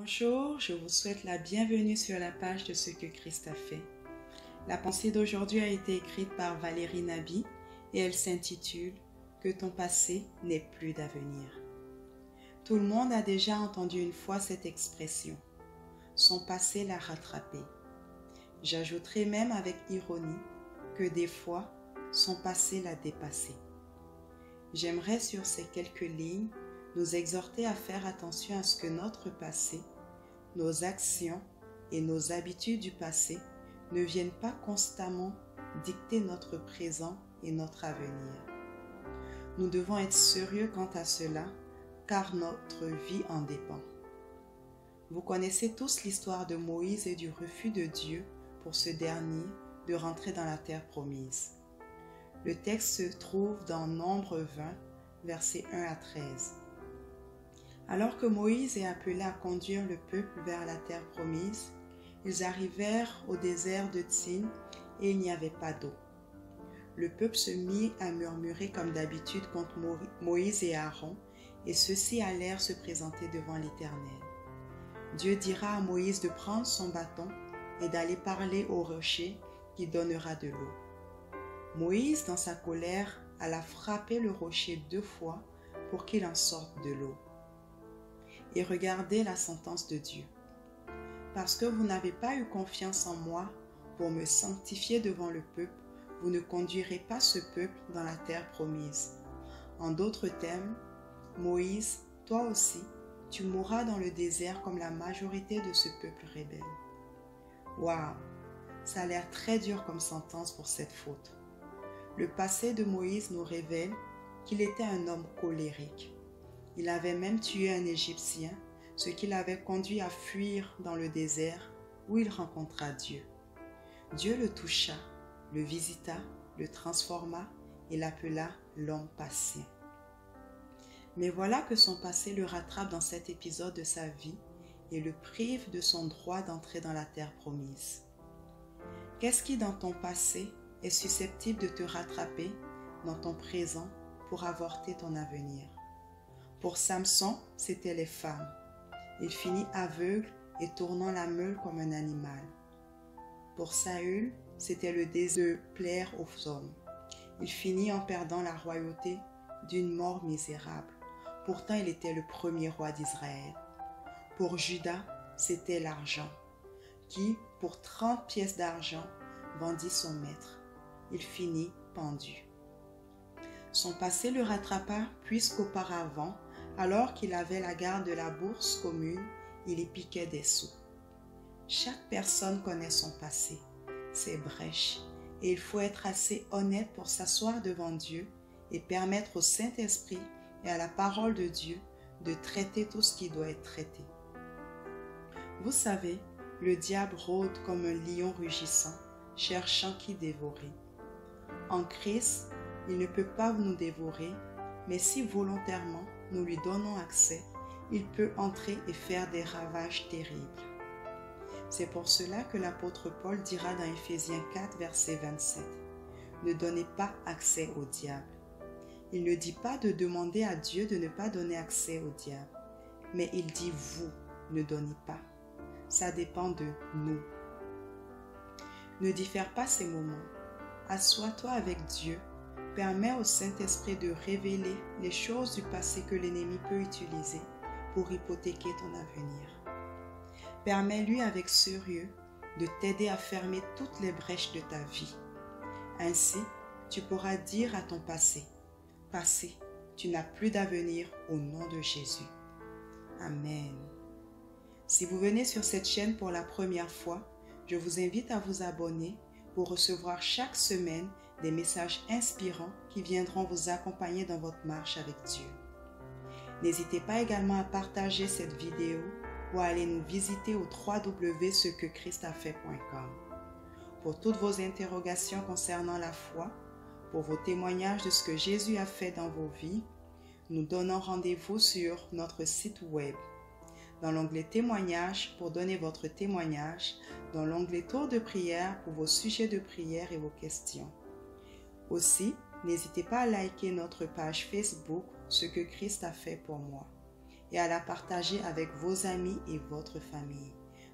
Bonjour, je vous souhaite la bienvenue sur la page de ce que Christ a fait. La pensée d'aujourd'hui a été écrite par Valérie Nabi et elle s'intitule « Que ton passé n'ait plus d'avenir ». Tout le monde a déjà entendu une fois cette expression. Son passé l'a rattrapé. J'ajouterai même avec ironie que des fois, son passé l'a dépassé. J'aimerais sur ces quelques lignes nous exhorter à faire attention à ce que notre passé, nos actions et nos habitudes du passé ne viennent pas constamment dicter notre présent et notre avenir. Nous devons être sérieux quant à cela, car notre vie en dépend. Vous connaissez tous l'histoire de Moïse et du refus de Dieu pour ce dernier de rentrer dans la terre promise. Le texte se trouve dans Nombre 20, versets 1 à 13. Alors que Moïse est appelé à conduire le peuple vers la terre promise, ils arrivèrent au désert de Tsin et il n'y avait pas d'eau. Le peuple se mit à murmurer comme d'habitude contre Moïse et Aaron, et ceux-ci allèrent se présenter devant l'Éternel. Dieu dira à Moïse de prendre son bâton et d'aller parler au rocher qui donnera de l'eau. Moïse, dans sa colère, alla frapper le rocher 2 fois pour qu'il en sorte de l'eau. Et regardez la sentence de Dieu. Parce que vous n'avez pas eu confiance en moi pour me sanctifier devant le peuple, vous ne conduirez pas ce peuple dans la terre promise. En d'autres termes, Moïse, toi aussi, tu mourras dans le désert comme la majorité de ce peuple rebelle. Waouh, ça a l'air très dur comme sentence pour cette faute. Le passé de Moïse nous révèle qu'il était un homme colérique. Il avait même tué un Égyptien, ce qui l'avait conduit à fuir dans le désert où il rencontra Dieu. Dieu le toucha, le visita, le transforma et l'appela l'homme patient. Mais voilà que son passé le rattrape dans cet épisode de sa vie et le prive de son droit d'entrer dans la terre promise. Qu'est-ce qui dans ton passé est susceptible de te rattraper dans ton présent pour avorter ton avenir? Pour Samson, c'était les femmes. Il finit aveugle et tournant la meule comme un animal. Pour Saül, c'était le désir de plaire aux hommes. Il finit en perdant la royauté d'une mort misérable. Pourtant, il était le premier roi d'Israël. Pour Judas, c'était l'argent, qui, pour 30 pièces d'argent, vendit son maître. Il finit pendu. Son passé le rattrapa puisqu'auparavant, alors qu'il avait la garde de la bourse commune, il y piquait des sous. Chaque personne connaît son passé, ses brèches, et il faut être assez honnête pour s'asseoir devant Dieu et permettre au Saint-Esprit et à la parole de Dieu de traiter tout ce qui doit être traité. Vous savez, le diable rôde comme un lion rugissant, cherchant qui dévorer. En Christ, il ne peut pas nous dévorer, mais si volontairement nous lui donnons accès, il peut entrer et faire des ravages terribles. C'est pour cela que l'apôtre Paul dira dans Éphésiens 4, verset 27, « Ne donnez pas accès au diable ». Il ne dit pas de demander à Dieu de ne pas donner accès au diable, mais il dit « vous ne donnez pas ». Ça dépend de nous. Ne diffère pas ces moments. Assois-toi avec Dieu. Permets au Saint-Esprit de révéler les choses du passé que l'ennemi peut utiliser pour hypothéquer ton avenir. Permets-lui avec sérieux de t'aider à fermer toutes les brèches de ta vie. Ainsi, tu pourras dire à ton passé, « Passé, tu n'as plus d'avenir au nom de Jésus. » Amen. Si vous venez sur cette chaîne pour la première fois, je vous invite à vous abonner pour recevoir chaque semaine des messages inspirants qui viendront vous accompagner dans votre marche avec Dieu. N'hésitez pas également à partager cette vidéo ou à aller nous visiter au www.cequechristafait.com. Pour toutes vos interrogations concernant la foi, pour vos témoignages de ce que Jésus a fait dans vos vies, nous donnons rendez-vous sur notre site web. Dans l'onglet témoignages pour donner votre témoignage, dans l'onglet tour de prière pour vos sujets de prière et vos questions. Aussi, n'hésitez pas à liker notre page Facebook Ce que Christ a fait pour moi et à la partager avec vos amis et votre famille.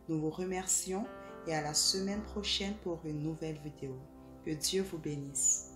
Nous vous remercions et à la semaine prochaine pour une nouvelle vidéo. Que Dieu vous bénisse.